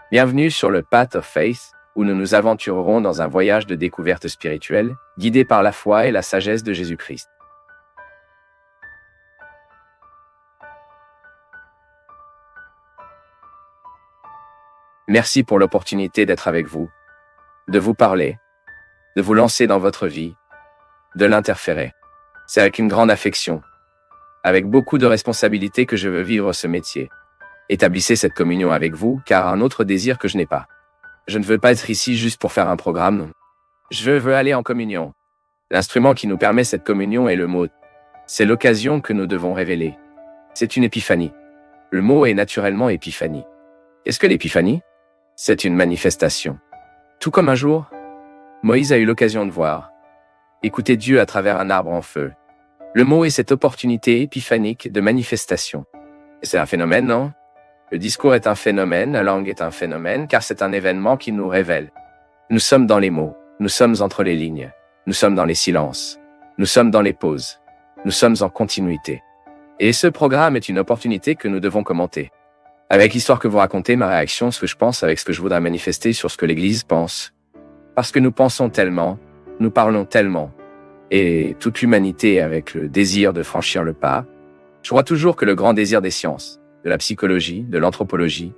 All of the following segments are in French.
Bienvenue sur le Path of Faith, où nous nous aventurerons dans un voyage de découverte spirituelle, guidé par la foi et la sagesse de Jésus-Christ. Merci pour l'opportunité d'être avec vous, de vous parler, de vous lancer dans votre vie, de l'interférer. C'est avec une grande affection, avec beaucoup de responsabilités que je veux vivre ce métier. Établissez cette communion avec vous, car un autre désir que je n'ai pas. Je ne veux pas être ici juste pour faire un programme, non. Je veux aller en communion. L'instrument qui nous permet cette communion est le mot. C'est l'occasion que nous devons révéler. C'est une épiphanie. Le mot est naturellement épiphanie. Qu'est-ce que l'épiphanie? C'est une manifestation. Tout comme un jour, Moïse a eu l'occasion de voir, écouter Dieu à travers un arbre en feu. Le mot est cette opportunité épiphanique de manifestation. Et c'est un phénomène, non? Le discours est un phénomène, la langue est un phénomène, car c'est un événement qui nous révèle. Nous sommes dans les mots, nous sommes entre les lignes, nous sommes dans les silences, nous sommes dans les pauses, nous sommes en continuité. Et ce programme est une opportunité que nous devons commenter. Avec l'histoire que vous racontez, ma réaction, ce que je pense avec ce que je voudrais manifester sur ce que l'Église pense. Parce que nous pensons tellement, nous parlons tellement, et toute l'humanité avec le désir de franchir le pas. Je crois toujours que le grand désir des sciences, de la psychologie, de l'anthropologie,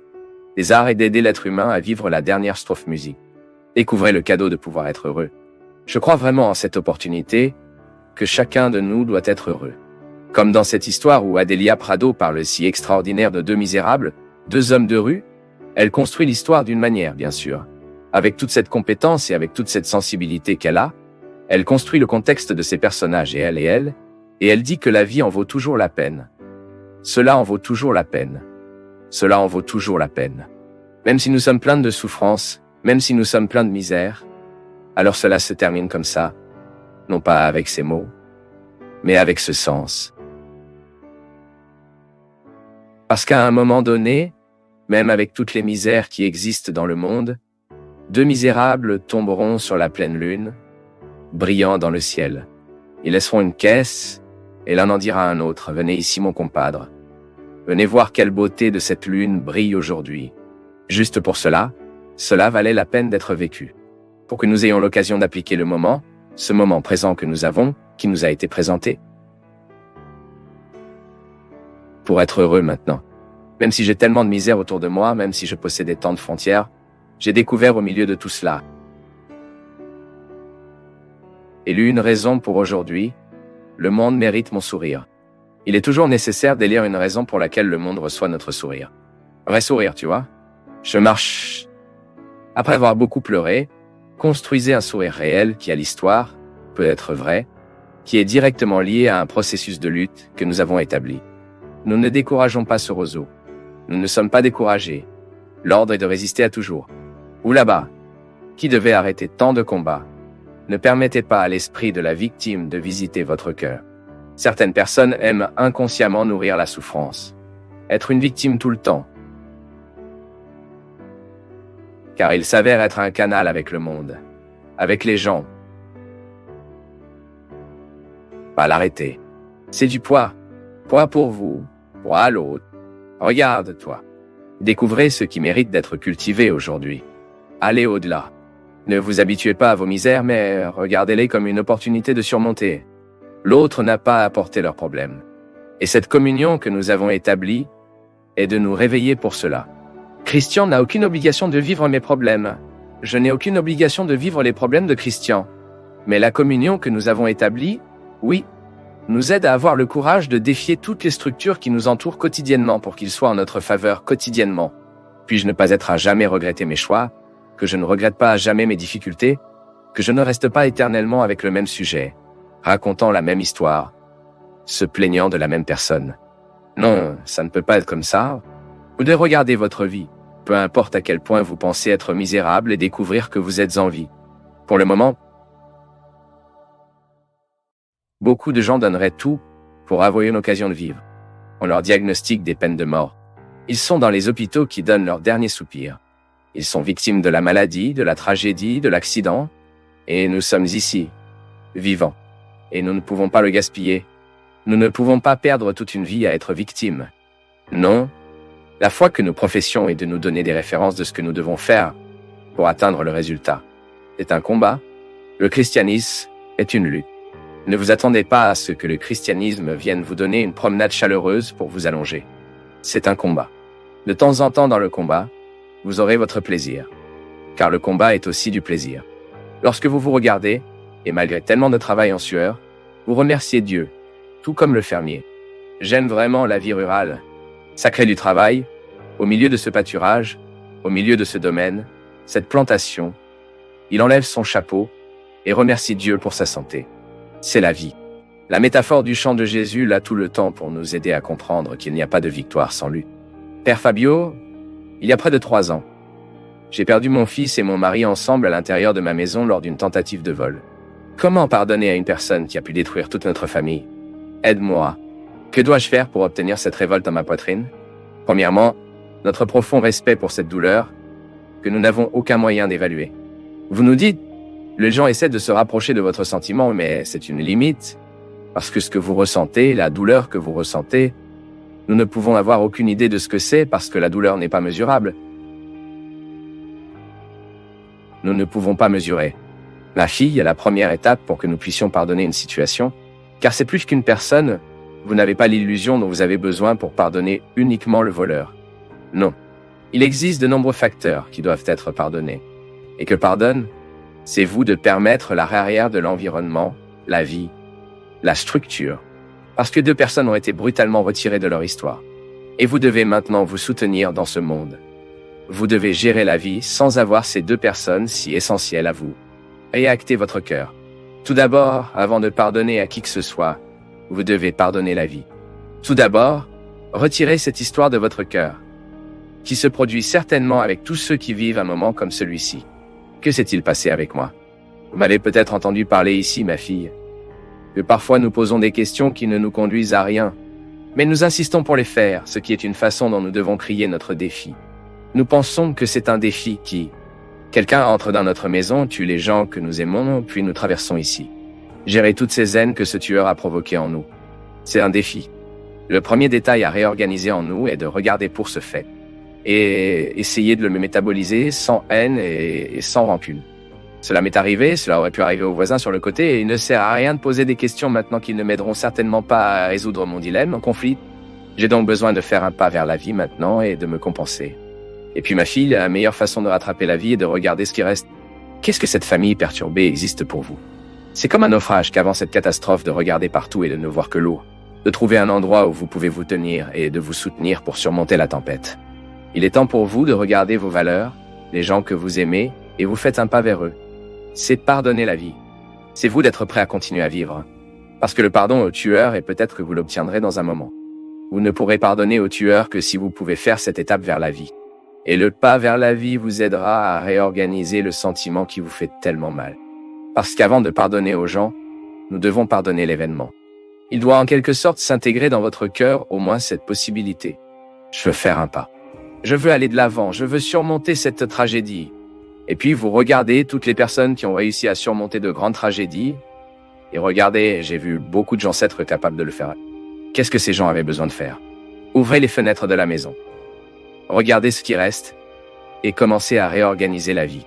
des arts est d'aider l'être humain à vivre la dernière strophe musique. Découvrez le cadeau de pouvoir être heureux. Je crois vraiment en cette opportunité que chacun de nous doit être heureux. Comme dans cette histoire où Adélia Prado parle si extraordinaire de deux misérables, deux hommes de rue, elle construit l'histoire d'une manière, bien sûr. Avec toute cette compétence et avec toute cette sensibilité qu'elle a, elle construit le contexte de ses personnages et elle dit que la vie en vaut toujours la peine. Cela en vaut toujours la peine. Cela en vaut toujours la peine. Même si nous sommes pleins de souffrances, même si nous sommes pleins de misère, alors cela se termine comme ça, non pas avec ces mots, mais avec ce sens. Parce qu'à un moment donné, même avec toutes les misères qui existent dans le monde, deux misérables tomberont sur la pleine lune, brillant dans le ciel. Ils laisseront une caisse, et l'un en dira à un autre, « Venez ici mon compadre. Venez voir quelle beauté de cette lune brille aujourd'hui. » Juste pour cela, cela valait la peine d'être vécu. Pour que nous ayons l'occasion d'appliquer le moment, ce moment présent que nous avons, qui nous a été présenté. Pour être heureux maintenant. Même si j'ai tellement de misère autour de moi, même si je possédais tant de frontières, j'ai découvert au milieu de tout cela. Et une raison pour aujourd'hui, le monde mérite mon sourire. Il est toujours nécessaire d'élire une raison pour laquelle le monde reçoit notre sourire. Vrai sourire, tu vois. Je marche. Après avoir beaucoup pleuré, construisez un sourire réel qui a l'histoire, peut être vrai, qui est directement lié à un processus de lutte que nous avons établi. Nous ne décourageons pas ce roseau. Nous ne sommes pas découragés. L'ordre est de résister à toujours. Ou là-bas, qui devait arrêter tant de combats? Ne permettez pas à l'esprit de la victime de visiter votre cœur. Certaines personnes aiment inconsciemment nourrir la souffrance. Être une victime tout le temps. Car il s'avère être un canal avec le monde, avec les gens. Pas l'arrêter. C'est du poids. Poids pour vous, poids à l'autre. Regarde-toi. Découvrez ce qui mérite d'être cultivé aujourd'hui. Allez au-delà. Ne vous habituez pas à vos misères, mais regardez-les comme une opportunité de surmonter. L'autre n'a pas à porter leurs problèmes. Et cette communion que nous avons établie est de nous réveiller pour cela. Christian n'a aucune obligation de vivre mes problèmes. Je n'ai aucune obligation de vivre les problèmes de Christian. Mais la communion que nous avons établie, oui, nous aide à avoir le courage de défier toutes les structures qui nous entourent quotidiennement pour qu'ils soient en notre faveur quotidiennement. Puis-je ne pas être à jamais regretter mes choix, que je ne regrette pas à jamais mes difficultés, que je ne reste pas éternellement avec le même sujet, racontant la même histoire, se plaignant de la même personne. Non, ça ne peut pas être comme ça. Vous devez regarder votre vie, peu importe à quel point vous pensez être misérable et découvrir que vous êtes en vie. Pour le moment, beaucoup de gens donneraient tout pour avoir une occasion de vivre. On leur diagnostique des peines de mort. Ils sont dans les hôpitaux qui donnent leur dernier soupir. Ils sont victimes de la maladie, de la tragédie, de l'accident, et nous sommes ici, vivants. Et nous ne pouvons pas le gaspiller. Nous ne pouvons pas perdre toute une vie à être victimes. Non, La foi que nous professions est de nous donner des références de ce que nous devons faire pour atteindre le résultat. C'est un combat. Le christianisme est une lutte. Ne vous attendez pas à ce que le christianisme vienne vous donner une promenade chaleureuse pour vous allonger. C'est un combat. De temps en temps dans le combat, vous aurez votre plaisir. Car le combat est aussi du plaisir. Lorsque vous vous regardez, et malgré tellement de travail en sueur, vous remerciez Dieu, tout comme le fermier. J'aime vraiment la vie rurale. Ça crée du travail, au milieu de ce pâturage, au milieu de ce domaine, cette plantation. Il enlève son chapeau et remercie Dieu pour sa santé. C'est la vie. La métaphore du chant de Jésus l'a tout le temps pour nous aider à comprendre qu'il n'y a pas de victoire sans lutte. Père Fabio, il y a près de 3 ans, j'ai perdu mon fils et mon mari ensemble à l'intérieur de ma maison lors d'une tentative de vol. Comment pardonner à une personne qui a pu détruire toute notre famille? Aide-moi. Que dois-je faire pour obtenir cette révolte dans ma poitrine? Premièrement, notre profond respect pour cette douleur que nous n'avons aucun moyen d'évaluer. Vous nous dites, les gens essaient de se rapprocher de votre sentiment, mais c'est une limite. Parce que ce que vous ressentez, la douleur que vous ressentez, nous ne pouvons avoir aucune idée de ce que c'est parce que la douleur n'est pas mesurable. Nous ne pouvons pas mesurer. Ma fille est la première étape pour que nous puissions pardonner une situation, car c'est plus qu'une personne, vous n'avez pas l'illusion dont vous avez besoin pour pardonner uniquement le voleur. Non. Il existe de nombreux facteurs qui doivent être pardonnés. Et que pardonne, c'est vous de permettre l'arrêt arrière de l'environnement, la vie, la structure. Parce que 2 personnes ont été brutalement retirées de leur histoire. Et vous devez maintenant vous soutenir dans ce monde. Vous devez gérer la vie sans avoir ces 2 personnes si essentielles à vous. Réactez votre cœur. Tout d'abord, avant de pardonner à qui que ce soit, vous devez pardonner la vie. Tout d'abord, retirez cette histoire de votre cœur, qui se produit certainement avec tous ceux qui vivent un moment comme celui-ci. Que s'est-il passé avec moi? Vous m'avez peut-être entendu parler ici, ma fille, que parfois nous posons des questions qui ne nous conduisent à rien, mais nous insistons pour les faire, ce qui est une façon dont nous devons crier notre défi. Nous pensons que c'est un défi qui, quelqu'un entre dans notre maison, tue les gens que nous aimons, puis nous traversons ici. Gérer toutes ces haines que ce tueur a provoquées en nous. C'est un défi. Le premier détail à réorganiser en nous est de regarder pour ce fait et essayer de le métaboliser sans haine et sans rancune. Cela m'est arrivé, cela aurait pu arriver aux voisins sur le côté et il ne sert à rien de poser des questions maintenant qu'ils ne m'aideront certainement pas à résoudre mon dilemme, mon conflit. J'ai donc besoin de faire un pas vers la vie maintenant et de me compenser. Et puis ma fille, la meilleure façon de rattraper la vie est de regarder ce qui reste. Qu'est-ce que cette famille perturbée existe pour vous? C'est comme un naufrage qu'avant cette catastrophe de regarder partout et de ne voir que l'eau. De trouver un endroit où vous pouvez vous tenir et de vous soutenir pour surmonter la tempête. Il est temps pour vous de regarder vos valeurs, les gens que vous aimez, et vous faites un pas vers eux. C'est pardonner la vie. C'est vous d'être prêt à continuer à vivre. Parce que le pardon au tueur, et peut-être que vous l'obtiendrez dans un moment. Vous ne pourrez pardonner au tueur que si vous pouvez faire cette étape vers la vie. Et le pas vers la vie vous aidera à réorganiser le sentiment qui vous fait tellement mal. Parce qu'avant de pardonner aux gens, nous devons pardonner l'événement. Il doit en quelque sorte s'intégrer dans votre cœur au moins cette possibilité. Je veux faire un pas. Je veux aller de l'avant, je veux surmonter cette tragédie. Et puis vous regardez toutes les personnes qui ont réussi à surmonter de grandes tragédies. Et regardez, j'ai vu beaucoup de gens être capables de le faire. Qu'est-ce que ces gens avaient besoin de faire? Ouvrez les fenêtres de la maison. Regardez ce qui reste et commencez à réorganiser la vie.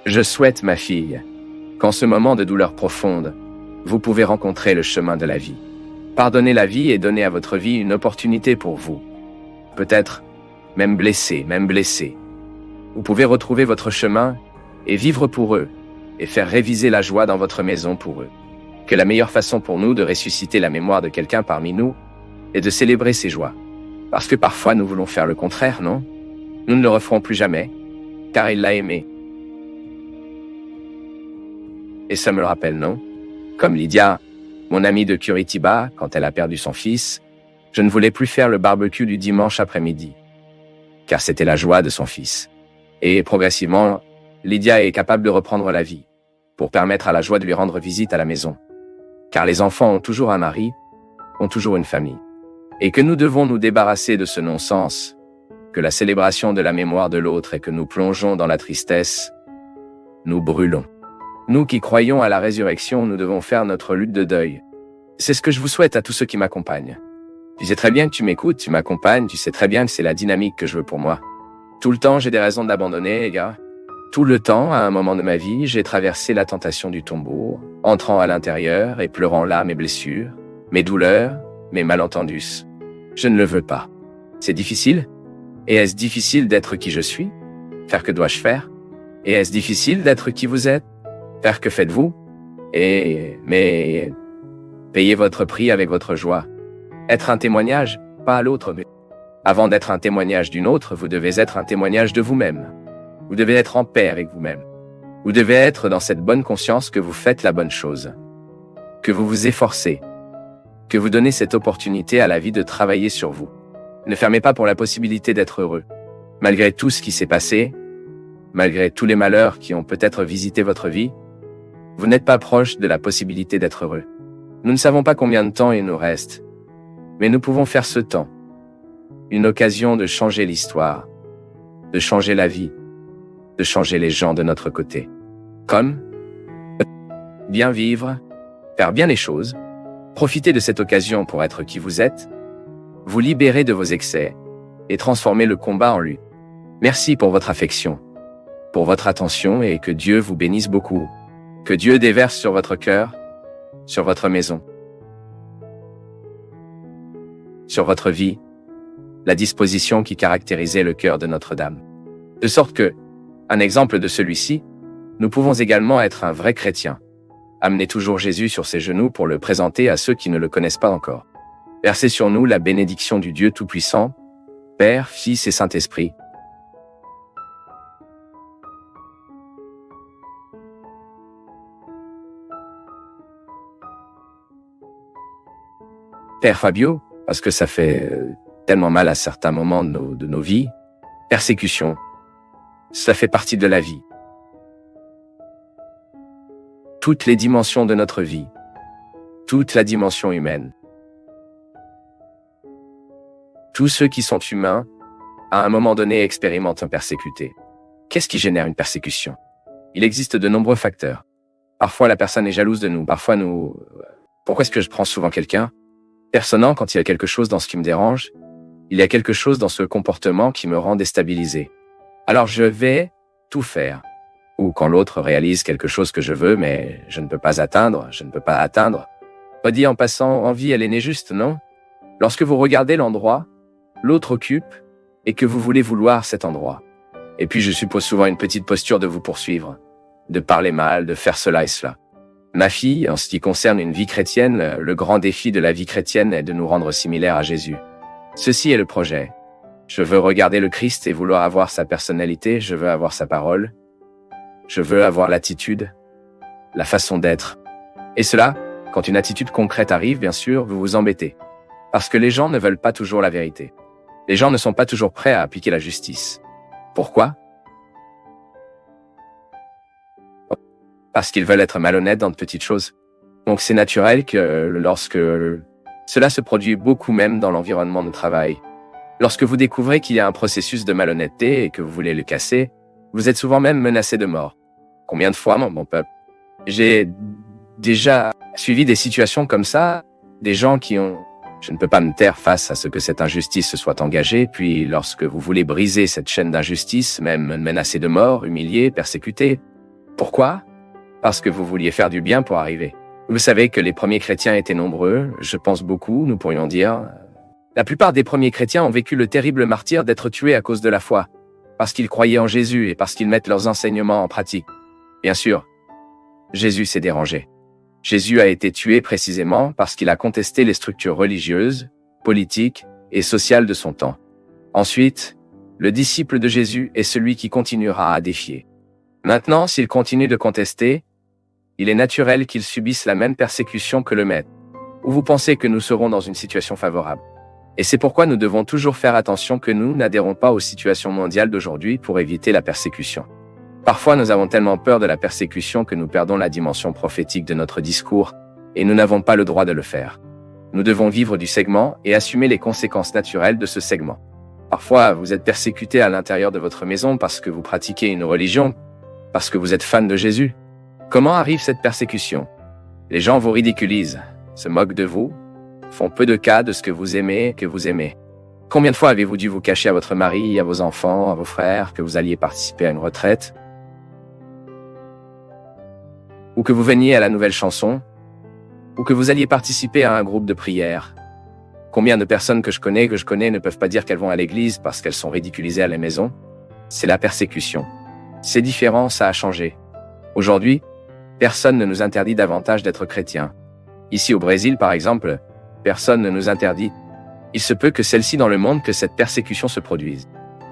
Je souhaite, ma fille, qu'en ce moment de douleur profonde, vous pouvez rencontrer le chemin de la vie. Pardonnez la vie et donnez à votre vie une opportunité pour vous. Peut-être même blessé. Vous pouvez retrouver votre chemin et vivre pour eux et faire réviser la joie dans votre maison pour eux. Que la meilleure façon pour nous de ressusciter la mémoire de quelqu'un parmi nous est de célébrer ses joies. Parce que parfois nous voulons faire le contraire, non? Nous ne le referons plus jamais, car il l'a aimé. Et ça me le rappelle, non? Comme Lydia, mon amie de Curitiba, quand elle a perdu son fils, je ne voulais plus faire le barbecue du dimanche après-midi, car c'était la joie de son fils. Et progressivement, Lydia est capable de reprendre la vie, pour permettre à la joie de lui rendre visite à la maison. Car les enfants ont toujours un mari, ont toujours une famille. Et que nous devons nous débarrasser de ce non-sens, que la célébration de la mémoire de l'autre et que nous plongeons dans la tristesse, nous brûlons. Nous qui croyons à la résurrection, nous devons faire notre lutte de deuil. C'est ce que je vous souhaite à tous ceux qui m'accompagnent. Tu sais très bien que tu m'écoutes, tu m'accompagnes, tu sais très bien que c'est la dynamique que je veux pour moi. Tout le temps, j'ai des raisons d'abandonner, les gars. Tout le temps, à un moment de ma vie, j'ai traversé la tentation du tombeau, entrant à l'intérieur et pleurant là mes blessures, mes douleurs, mes malentendus. Je ne le veux pas. C'est difficile? Et est-ce difficile d'être qui je suis? Faire que dois-je faire? Et est-ce difficile d'être qui vous êtes? Faire que faites-vous? Mais payez votre prix avec votre joie. Être un témoignage, pas à l'autre, mais avant d'être un témoignage d'une autre, vous devez être un témoignage de vous-même. Vous devez être en paix avec vous-même. Vous devez être dans cette bonne conscience que vous faites la bonne chose, que vous vous efforcez, que vous donnez cette opportunité à la vie de travailler sur vous. Ne fermez pas pour la possibilité d'être heureux. Malgré tout ce qui s'est passé, malgré tous les malheurs qui ont peut-être visité votre vie, vous n'êtes pas proche de la possibilité d'être heureux. Nous ne savons pas combien de temps il nous reste, mais nous pouvons faire ce temps une occasion de changer l'histoire, de changer la vie, de changer les gens de notre côté. Comme bien vivre, faire bien les choses, profiter de cette occasion pour être qui vous êtes, vous libérer de vos excès et transformer le combat en lutte. Merci pour votre affection, pour votre attention et que Dieu vous bénisse beaucoup. Que Dieu déverse sur votre cœur, sur votre maison, sur votre vie, la disposition qui caractérisait le cœur de Notre-Dame. De sorte que, un exemple de celui-ci, nous pouvons également être un vrai chrétien. Amenez toujours Jésus sur ses genoux pour le présenter à ceux qui ne le connaissent pas encore. Versez sur nous la bénédiction du Dieu Tout-Puissant, Père, Fils et Saint-Esprit. Père Fabio, parce que ça fait tellement mal à certains moments de nos vies, persécution, ça fait partie de la vie. Toutes les dimensions de notre vie, toute la dimension humaine. Tous ceux qui sont humains, à un moment donné, expérimentent un persécuté. Qu'est-ce qui génère une persécution? Il existe de nombreux facteurs. Parfois, la personne est jalouse de nous. Parfois, pourquoi est-ce que je prends souvent quelqu'un? Personnellement, quand il y a quelque chose dans ce qui me dérange, il y a quelque chose dans ce comportement qui me rend déstabilisé. Alors je vais tout faire. Ou quand l'autre réalise quelque chose que je veux, mais je ne peux pas atteindre. Redit en passant, en vie, elle est née juste, non? Lorsque vous regardez l'endroit, l'autre occupe, et que vous voulez vouloir cet endroit. Et puis je suppose souvent une petite posture de vous poursuivre, de parler mal, de faire cela et cela. Ma fille, en ce qui concerne une vie chrétienne, le grand défi de la vie chrétienne est de nous rendre similaires à Jésus. Ceci est le projet. Je veux regarder le Christ et vouloir avoir sa personnalité, je veux avoir sa parole, je veux avoir l'attitude, la façon d'être. Et cela, quand une attitude concrète arrive, bien sûr, vous vous embêtez. Parce que les gens ne veulent pas toujours la vérité. Les gens ne sont pas toujours prêts à appliquer la justice. Pourquoi? Parce qu'ils veulent être malhonnêtes dans de petites choses. Donc c'est naturel que lorsque cela se produit beaucoup même dans l'environnement de travail. Lorsque vous découvrez qu'il y a un processus de malhonnêteté et que vous voulez le casser, vous êtes souvent même menacé de mort. Combien de fois, mon peuple? J'ai déjà suivi des situations comme ça, des gens qui ont... Je ne peux pas me taire face à ce que cette injustice se soit engagée, puis lorsque vous voulez briser cette chaîne d'injustice, même menacé de mort, humilié, persécuté. Pourquoi? Parce que vous vouliez faire du bien pour arriver. Vous savez que les premiers chrétiens étaient nombreux, je pense beaucoup, nous pourrions dire. La plupart des premiers chrétiens ont vécu le terrible martyre d'être tués à cause de la foi, parce qu'ils croyaient en Jésus et parce qu'ils mettent leurs enseignements en pratique. Bien sûr, Jésus s'est dérangé. Jésus a été tué précisément parce qu'il a contesté les structures religieuses, politiques et sociales de son temps. Ensuite, le disciple de Jésus est celui qui continuera à défier. Maintenant, s'il continue de contester, il est naturel qu'il subisse la même persécution que le maître. Ou vous pensez que nous serons dans une situation favorable. Et c'est pourquoi nous devons toujours faire attention que nous n'adhérons pas aux situations mondiales d'aujourd'hui pour éviter la persécution. Parfois, nous avons tellement peur de la persécution que nous perdons la dimension prophétique de notre discours, et nous n'avons pas le droit de le faire. Nous devons vivre du segment et assumer les conséquences naturelles de ce segment. Parfois, vous êtes persécuté à l'intérieur de votre maison parce que vous pratiquez une religion, parce que vous êtes fan de Jésus. Comment arrive cette persécution? Les gens vous ridiculisent, se moquent de vous, font peu de cas de ce que vous aimez, Combien de fois avez-vous dû vous cacher à votre mari, à vos enfants, à vos frères, que vous alliez participer à une retraite? Ou que vous veniez à la nouvelle chanson? Ou que vous alliez participer à un groupe de prière? Combien de personnes que je connais ne peuvent pas dire qu'elles vont à l'église parce qu'elles sont ridiculisées à la maison? C'est la persécution. C'est différent, ça a changé. Aujourd'hui, personne ne nous interdit davantage d'être chrétiens. Ici au Brésil, par exemple, personne ne nous interdit. Il se peut que celle-ci dans le monde que cette persécution se produise.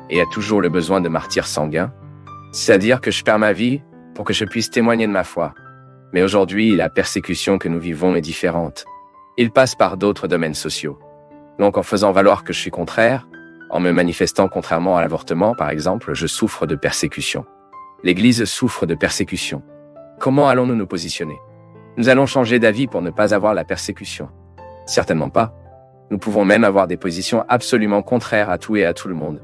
Et il y a toujours le besoin de martyrs sanguins. C'est-à-dire que je perds ma vie pour que je puisse témoigner de ma foi. Mais aujourd'hui, la persécution que nous vivons est différente. Il passe par d'autres domaines sociaux. Donc en faisant valoir que je suis contraire, en me manifestant contrairement à l'avortement, par exemple, je souffre de persécution. L'Église souffre de persécution. Comment allons-nous nous positionner? Nous allons changer d'avis pour ne pas avoir la persécution? Certainement pas. Nous pouvons même avoir des positions absolument contraires à tout et à tout le monde.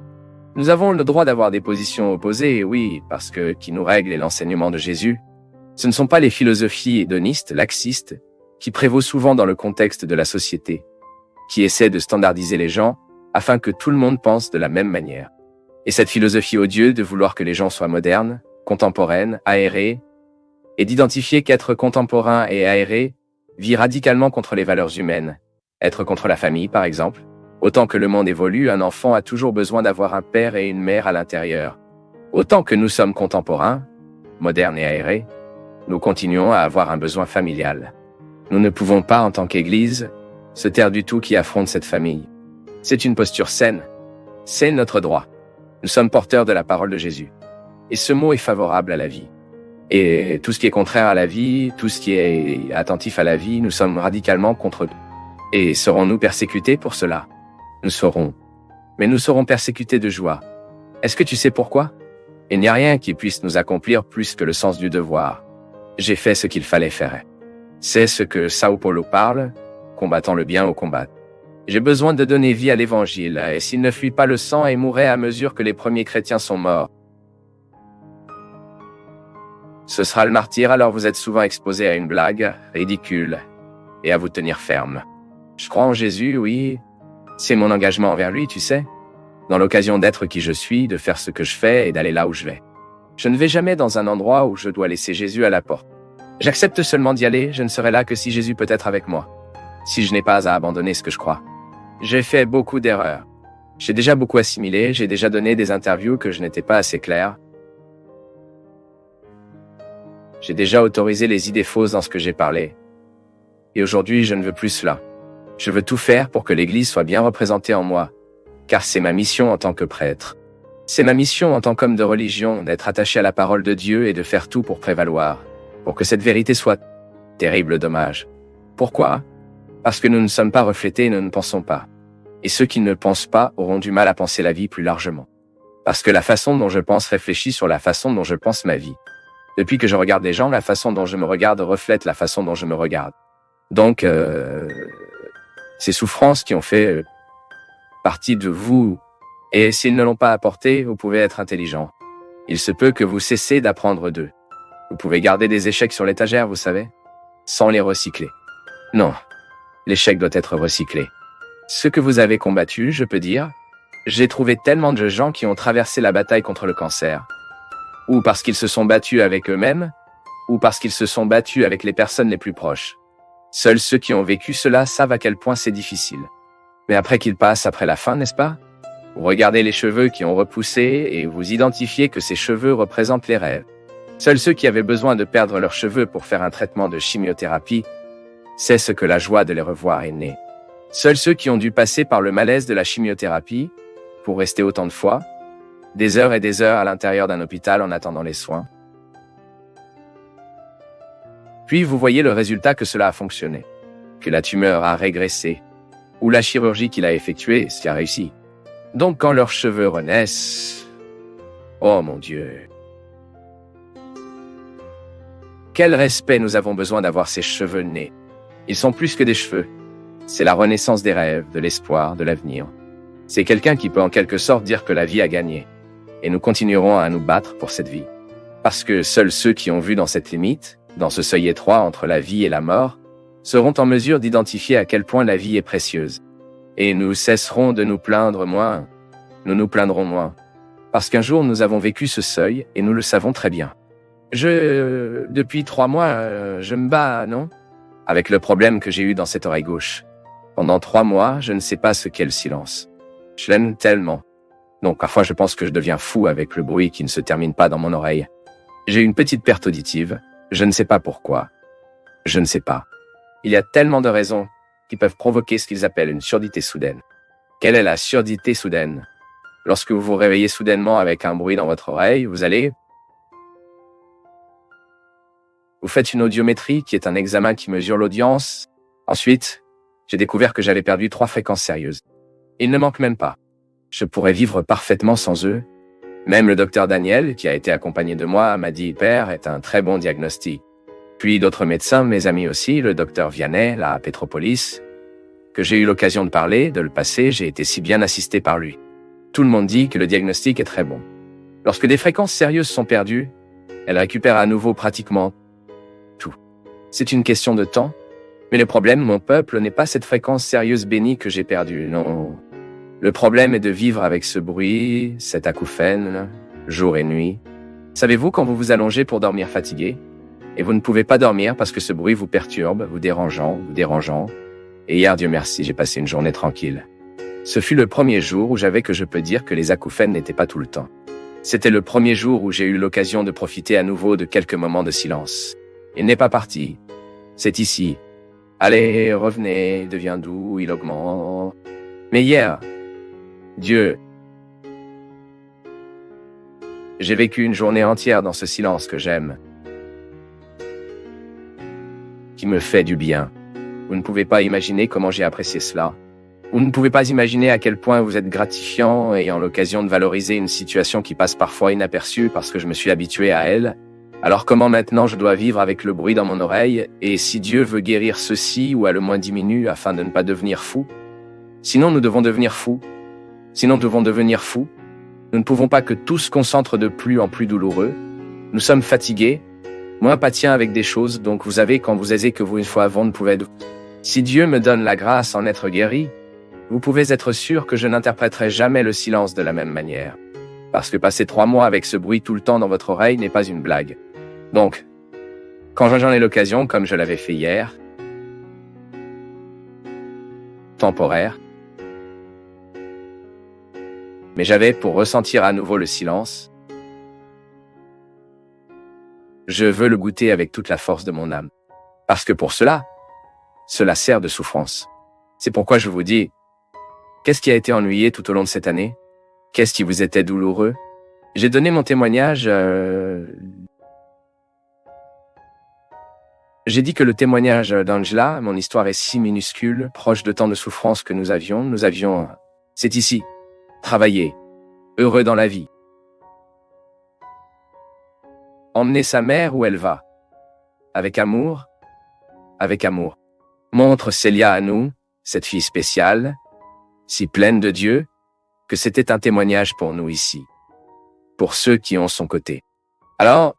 Nous avons le droit d'avoir des positions opposées, oui, parce que qui nous règle est l'enseignement de Jésus. Ce ne sont pas les philosophies hédonistes, laxistes, qui prévaut souvent dans le contexte de la société, qui essaient de standardiser les gens afin que tout le monde pense de la même manière. Et cette philosophie odieuse de vouloir que les gens soient modernes, contemporaines, aérés, et d'identifier qu'être contemporain et aéré vit radicalement contre les valeurs humaines. Être contre la famille, par exemple. Autant que le monde évolue, un enfant a toujours besoin d'avoir un père et une mère à l'intérieur. Autant que nous sommes contemporains, modernes et aérés, nous continuons à avoir un besoin familial. Nous ne pouvons pas, en tant qu'Église, se taire du tout qui affronte cette famille. C'est une posture saine. C'est notre droit. Nous sommes porteurs de la parole de Jésus. Et ce mot est favorable à la vie. Et tout ce qui est contraire à la vie, tout ce qui est attentif à la vie, nous sommes radicalement contre. Et serons-nous persécutés pour cela? Nous serons. Mais nous serons persécutés de joie. Est-ce que tu sais pourquoi? Il n'y a rien qui puisse nous accomplir plus que le sens du devoir. J'ai fait ce qu'il fallait faire. C'est ce que Sao Paulo parle, combattant le bien au combat. J'ai besoin de donner vie à l'Évangile, et s'il ne fuit pas le sang et mourrait à mesure que les premiers chrétiens sont morts, ce sera le martyr, alors vous êtes souvent exposé à une blague ridicule, et à vous tenir ferme. Je crois en Jésus, oui. C'est mon engagement envers lui, tu sais. Dans l'occasion d'être qui je suis, de faire ce que je fais et d'aller là où je vais. Je ne vais jamais dans un endroit où je dois laisser Jésus à la porte. J'accepte seulement d'y aller, je ne serai là que si Jésus peut être avec moi. Si je n'ai pas à abandonner ce que je crois. J'ai fait beaucoup d'erreurs. J'ai déjà beaucoup assimilé, j'ai déjà donné des interviews que je n'étais pas assez clair. J'ai déjà autorisé les idées fausses dans ce que j'ai parlé. Et aujourd'hui, je ne veux plus cela. Je veux tout faire pour que l'Église soit bien représentée en moi, car c'est ma mission en tant que prêtre. C'est ma mission en tant qu'homme de religion d'être attaché à la parole de Dieu et de faire tout pour prévaloir, pour que cette vérité soit. Terrible dommage. Pourquoi? Parce que nous ne sommes pas reflétés et nous ne pensons pas. Et ceux qui ne pensent pas auront du mal à penser la vie plus largement. Parce que la façon dont je pense réfléchit sur la façon dont je pense ma vie. Depuis que je regarde les gens, la façon dont je me regarde reflète la façon dont je me regarde. Donc, ces souffrances qui ont fait partie de vous, et s'ils ne l'ont pas apporté, vous pouvez être intelligent. Il se peut que vous cessez d'apprendre d'eux. Vous pouvez garder des échecs sur l'étagère, vous savez, sans les recycler. Non, l'échec doit être recyclé. Ce que vous avez combattu, je peux dire, j'ai trouvé tellement de gens qui ont traversé la bataille contre le cancer. Ou parce qu'ils se sont battus avec eux-mêmes, ou parce qu'ils se sont battus avec les personnes les plus proches. Seuls ceux qui ont vécu cela savent à quel point c'est difficile. Mais après qu'ils passent après la fin, n'est-ce pas? Vous regardez les cheveux qui ont repoussé et vous identifiez que ces cheveux représentent les rêves. Seuls ceux qui avaient besoin de perdre leurs cheveux pour faire un traitement de chimiothérapie, c'est ce que la joie de les revoir est née. Seuls ceux qui ont dû passer par le malaise de la chimiothérapie, pour rester autant de fois, des heures et des heures à l'intérieur d'un hôpital en attendant les soins. Puis vous voyez le résultat que cela a fonctionné, que la tumeur a régressé, ou la chirurgie qu'il a effectuée, ce qui a réussi. Donc quand leurs cheveux renaissent, oh mon Dieu! Quel respect nous avons besoin d'avoir ces cheveux nés. Ils sont plus que des cheveux. C'est la renaissance des rêves, de l'espoir, de l'avenir. C'est quelqu'un qui peut en quelque sorte dire que la vie a gagné. Et nous continuerons à nous battre pour cette vie. Parce que seuls ceux qui ont vu dans cette limite, dans ce seuil étroit entre la vie et la mort, seront en mesure d'identifier à quel point la vie est précieuse. Et nous cesserons de nous plaindre moins. Nous nous plaindrons moins. Parce qu'un jour nous avons vécu ce seuil et nous le savons très bien. Depuis 3 mois, je me bats, non? Avec le problème que j'ai eu dans cette oreille gauche. Pendant 3 mois, je ne sais pas ce qu'est le silence. Je l'aime tellement. Donc parfois je pense que je deviens fou avec le bruit qui ne se termine pas dans mon oreille. J'ai une petite perte auditive. Je ne sais pas pourquoi. Je ne sais pas. Il y a tellement de raisons qui peuvent provoquer ce qu'ils appellent une surdité soudaine. Quelle est la surdité soudaine? Lorsque vous vous réveillez soudainement avec un bruit dans votre oreille, vous faites une audiométrie qui est un examen qui mesure l'audience. Ensuite, j'ai découvert que j'avais perdu 3 fréquences sérieuses. Ils ne manquent même pas. Je pourrais vivre parfaitement sans eux. Même le docteur Daniel, qui a été accompagné de moi, m'a dit « Père, est un très bon diagnostic ». Puis d'autres médecins, mes amis aussi, le docteur Vianney, là à Petropolis, que j'ai eu l'occasion de parler, de le passer, j'ai été si bien assisté par lui. Tout le monde dit que le diagnostic est très bon. Lorsque des fréquences sérieuses sont perdues, elles récupèrent à nouveau pratiquement tout. C'est une question de temps, mais le problème, mon peuple, n'est pas cette fréquence sérieuse bénie que j'ai perdue, non. Le problème est de vivre avec ce bruit, cette acouphène, jour et nuit. Savez-vous quand vous vous allongez pour dormir fatigué, et vous ne pouvez pas dormir parce que ce bruit vous perturbe, vous dérangeant. Et hier, Dieu merci, j'ai passé une journée tranquille. Ce fut le premier jour où j'avais que je peux dire que les acouphènes n'étaient pas tout le temps. C'était le premier jour où j'ai eu l'occasion de profiter à nouveau de quelques moments de silence. Il n'est pas parti. C'est ici. Allez, revenez, devient doux, il augmente. Mais hier, Dieu, j'ai vécu une journée entière dans ce silence que j'aime, qui me fait du bien. Vous ne pouvez pas imaginer comment j'ai apprécié cela. Vous ne pouvez pas imaginer à quel point vous êtes gratifiant ayant l'occasion de valoriser une situation qui passe parfois inaperçue parce que je me suis habitué à elle. Alors comment maintenant je dois vivre avec le bruit dans mon oreille et si Dieu veut guérir ceci ou à le moins diminuer afin de ne pas devenir fou? Sinon nous devons devenir fous. Nous ne pouvons pas que tout se concentre de plus en plus douloureux. Nous sommes fatigués, moins patients avec des choses, donc vous savez quand vous aisez que vous une fois avant ne pouvez être. Si Dieu me donne la grâce en être guéri, vous pouvez être sûr que je n'interpréterai jamais le silence de la même manière. Parce que passer 3 mois avec ce bruit tout le temps dans votre oreille n'est pas une blague. Donc, quand j'en ai l'occasion, comme je l'avais fait hier, temporaire, mais j'avais pour ressentir à nouveau le silence, je veux le goûter avec toute la force de mon âme. Parce que pour cela sert de souffrance. C'est pourquoi je vous dis, qu'est-ce qui a été ennuyé tout au long de cette année? Qu'est-ce qui vous était douloureux? J'ai donné mon témoignage. J'ai dit que le témoignage d'Angela, mon histoire est si minuscule, proche de tant de souffrances que nous avions, c'est ici, travailler, heureux dans la vie. Emmener sa mère où elle va. Avec amour. Montre Célia à nous, cette fille spéciale, si pleine de Dieu, que c'était un témoignage pour nous ici, pour ceux qui ont son côté. Alors,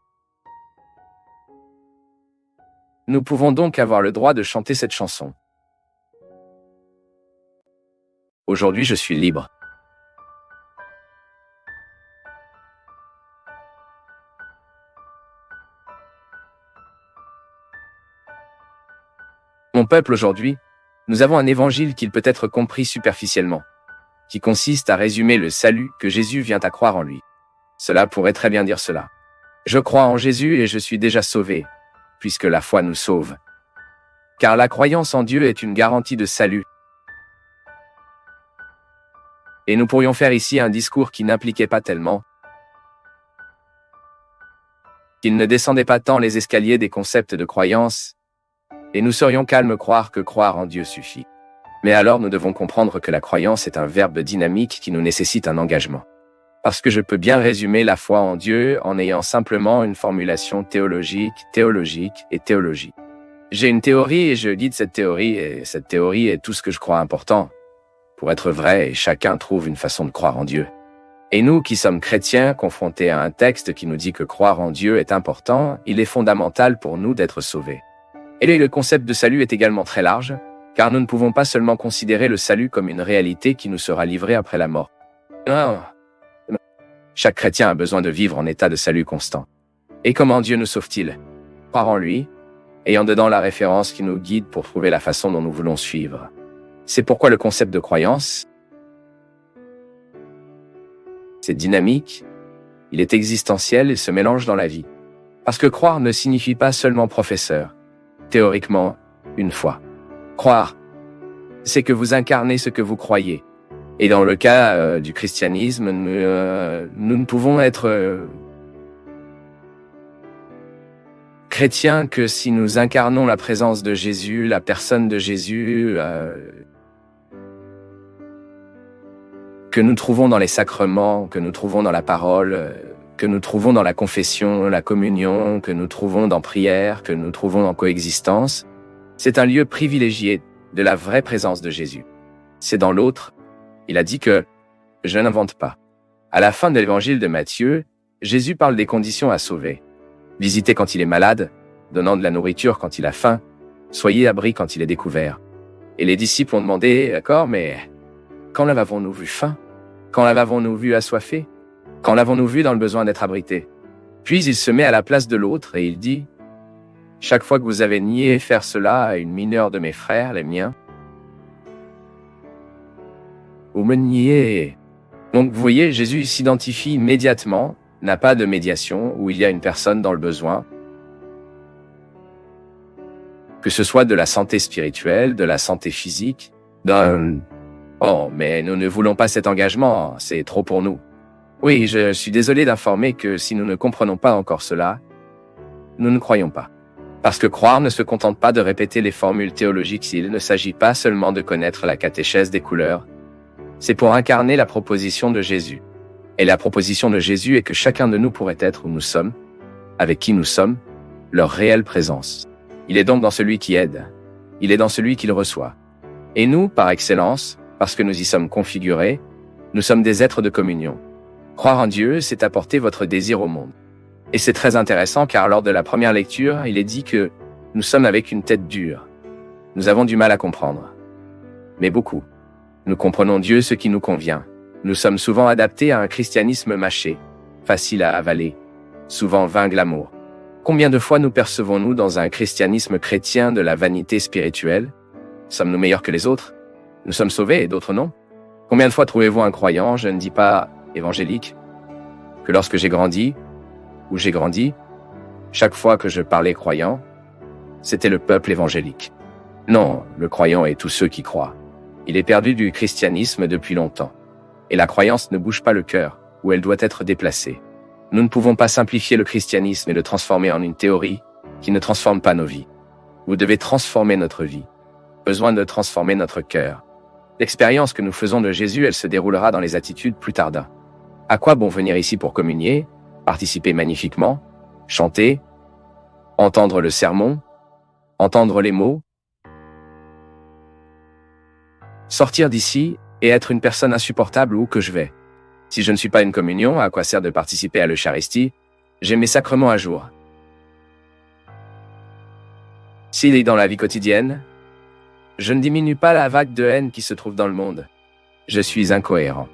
nous pouvons donc avoir le droit de chanter cette chanson. Aujourd'hui, je suis libre. Mon peuple, aujourd'hui, nous avons un évangile qui peut être compris superficiellement, qui consiste à résumer le salut que Jésus vient à croire en lui. Cela pourrait très bien dire cela. Je crois en Jésus et je suis déjà sauvé, puisque la foi nous sauve. Car la croyance en Dieu est une garantie de salut. Et nous pourrions faire ici un discours qui n'impliquait pas tellement, qu'il ne descendait pas tant les escaliers des concepts de croyance, et nous serions calmes croire que croire en Dieu suffit. Mais alors nous devons comprendre que la croyance est un verbe dynamique qui nous nécessite un engagement. Parce que je peux bien résumer la foi en Dieu en ayant simplement une formulation théologique. J'ai une théorie et je guide cette théorie, et cette théorie est tout ce que je crois important pour être vrai, et chacun trouve une façon de croire en Dieu. Et nous qui sommes chrétiens, confrontés à un texte qui nous dit que croire en Dieu est important, il est fondamental pour nous d'être sauvés. Et le concept de salut est également très large, car nous ne pouvons pas seulement considérer le salut comme une réalité qui nous sera livrée après la mort. Non. Chaque chrétien a besoin de vivre en état de salut constant. Et comment Dieu nous sauve-t-il? Croire en lui, ayant dedans la référence qui nous guide pour trouver la façon dont nous voulons suivre. C'est pourquoi le concept de croyance, c'est dynamique, il est existentiel et se mélange dans la vie. Parce que croire ne signifie pas seulement professeur. Théoriquement, une foi. Croire, c'est que vous incarnez ce que vous croyez. Et dans le cas du christianisme, nous ne pouvons être chrétiens que si nous incarnons la présence de Jésus, la personne de Jésus, que nous trouvons dans les sacrements, que nous trouvons dans la parole, que nous trouvons dans la confession, la communion, que nous trouvons dans prière, que nous trouvons en coexistence. C'est un lieu privilégié de la vraie présence de Jésus. C'est dans l'autre. Il a dit que « je n'invente pas ». À la fin de l'évangile de Matthieu, Jésus parle des conditions à sauver. Visiter quand il est malade, donnant de la nourriture quand il a faim, soyez abri quand il est découvert. Et les disciples ont demandé « D'accord, mais quand l'avons-nous vu faim? Quand l'avons-nous vu assoiffé? Quand l'avons-nous vu dans le besoin d'être abrité ?» Puis il se met à la place de l'autre et il dit « Chaque fois que vous avez nié faire cela à une mineure de mes frères, les miens, vous me niez. » Donc vous voyez, Jésus s'identifie immédiatement, n'a pas de médiation, où il y a une personne dans le besoin. Que ce soit de la santé spirituelle, de la santé physique, d'un « Oh, mais nous ne voulons pas cet engagement, c'est trop pour nous. » Oui, je suis désolé d'informer que si nous ne comprenons pas encore cela, nous ne croyons pas. Parce que croire ne se contente pas de répéter les formules théologiques, il ne s'agit pas seulement de connaître la catéchèse des couleurs, c'est pour incarner la proposition de Jésus. Et la proposition de Jésus est que chacun de nous pourrait être où nous sommes, avec qui nous sommes, leur réelle présence. Il est donc dans celui qui aide. Il est dans celui qui le reçoit. Et nous, par excellence, parce que nous y sommes configurés, nous sommes des êtres de communion. Croire en Dieu, c'est apporter votre désir au monde. Et c'est très intéressant car lors de la première lecture, il est dit que nous sommes avec une tête dure. Nous avons du mal à comprendre. Mais beaucoup. Nous comprenons Dieu ce qui nous convient. Nous sommes souvent adaptés à un christianisme mâché, facile à avaler, souvent vain glamour. Combien de fois nous percevons-nous dans un christianisme chrétien de la vanité spirituelle? Sommes-nous meilleurs que les autres? Nous sommes sauvés et d'autres non? Combien de fois trouvez-vous un croyant, je ne dis pas évangélique, que lorsque j'ai grandi, chaque fois que je parlais croyant, c'était le peuple évangélique. Non, le croyant est tous ceux qui croient. Il est perdu du christianisme depuis longtemps. Et la croyance ne bouge pas le cœur, où elle doit être déplacée. Nous ne pouvons pas simplifier le christianisme et le transformer en une théorie qui ne transforme pas nos vies. Vous devez transformer notre vie. Besoin de transformer notre cœur. L'expérience que nous faisons de Jésus, elle se déroulera dans les attitudes plus tardives. À quoi bon venir ici pour communier, participer magnifiquement, chanter, entendre le sermon, entendre les mots, sortir d'ici et être une personne insupportable où que je vais. Si je ne suis pas une communion, à quoi sert de participer à l'Eucharistie? J'ai mes sacrements à jour. S'il est dans la vie quotidienne, je ne diminue pas la vague de haine qui se trouve dans le monde. Je suis incohérent.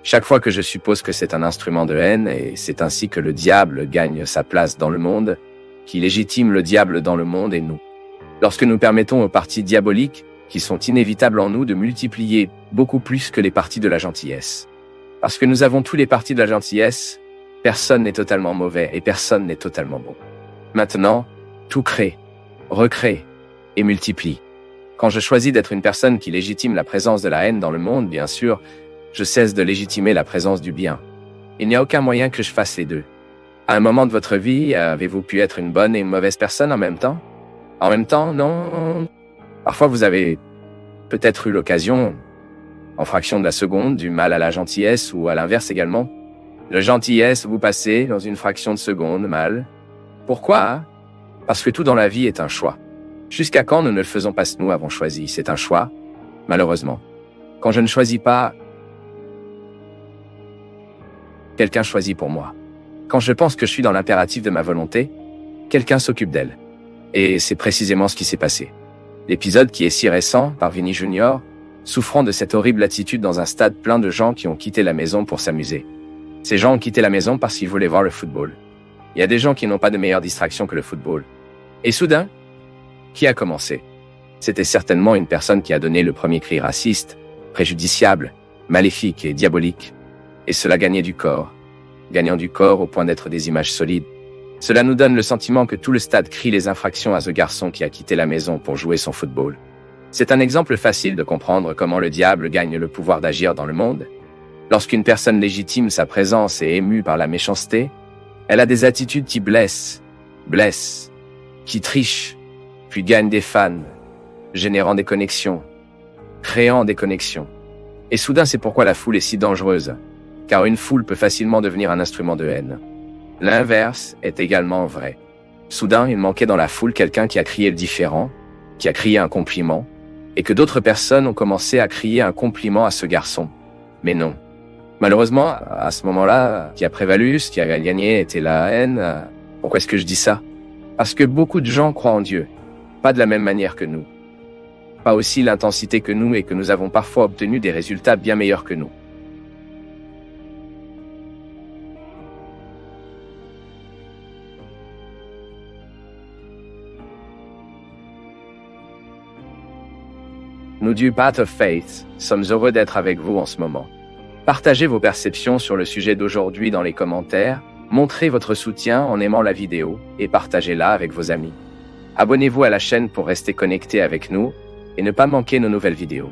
Chaque fois que je suppose que c'est un instrument de haine, et c'est ainsi que le diable gagne sa place dans le monde, qui légitime le diable dans le monde et nous. Lorsque nous permettons aux partis diaboliques, qui sont inévitables en nous, de multiplier beaucoup plus que les partis de la gentillesse. Parce que nous avons tous les partis de la gentillesse, personne n'est totalement mauvais et personne n'est totalement bon. Maintenant, tout crée, recrée et multiplie. Quand je choisis d'être une personne qui légitime la présence de la haine dans le monde, bien sûr, je cesse de légitimer la présence du bien. Il n'y a aucun moyen que je fasse les deux. À un moment de votre vie, avez-vous pu être une bonne et une mauvaise personne en même temps? En même temps, non. Parfois, vous avez peut-être eu l'occasion, en fraction de la seconde, du mal à la gentillesse ou à l'inverse également. De gentillesse, vous passez dans une fraction de seconde mal. Pourquoi? Parce que tout dans la vie est un choix. Jusqu'à quand nous ne le faisons pas, nous avons choisi? C'est un choix, malheureusement. Quand je ne choisis pas, quelqu'un choisit pour moi. Quand je pense que je suis dans l'impératif de ma volonté, quelqu'un s'occupe d'elle. Et c'est précisément ce qui s'est passé. L'épisode qui est si récent, par Vinny Jr., souffrant de cette horrible attitude dans un stade plein de gens qui ont quitté la maison pour s'amuser. Ces gens ont quitté la maison parce qu'ils voulaient voir le football. Il y a des gens qui n'ont pas de meilleure distraction que le football. Et soudain, qui a commencé? C'était certainement une personne qui a donné le premier cri raciste, préjudiciable, maléfique et diabolique. Et cela gagnait du corps, gagnant du corps au point d'être des images solides. Cela nous donne le sentiment que tout le stade crie les infractions à ce garçon qui a quitté la maison pour jouer son football. C'est un exemple facile de comprendre comment le diable gagne le pouvoir d'agir dans le monde. Lorsqu'une personne légitime sa présence et est émue par la méchanceté, elle a des attitudes qui blessent, qui trichent, puis gagnent des fans, générant des connexions, créant des connexions. Et soudain, c'est pourquoi la foule est si dangereuse, car une foule peut facilement devenir un instrument de haine. L'inverse est également vrai. Soudain, il manquait dans la foule quelqu'un qui a crié le différent, qui a crié un compliment, et que d'autres personnes ont commencé à crier un compliment à ce garçon. Mais non. Malheureusement, à ce moment-là, ce qui a prévalu, ce qui a gagné était la haine. Pourquoi est-ce que je dis ça? Parce que beaucoup de gens croient en Dieu, pas de la même manière que nous. Pas aussi l'intensité que nous et que nous avons parfois obtenu des résultats bien meilleurs que nous. Nous du Path of Faith sommes heureux d'être avec vous en ce moment. Partagez vos perceptions sur le sujet d'aujourd'hui dans les commentaires, montrez votre soutien en aimant la vidéo et partagez-la avec vos amis. Abonnez-vous à la chaîne pour rester connecté avec nous et ne pas manquer nos nouvelles vidéos.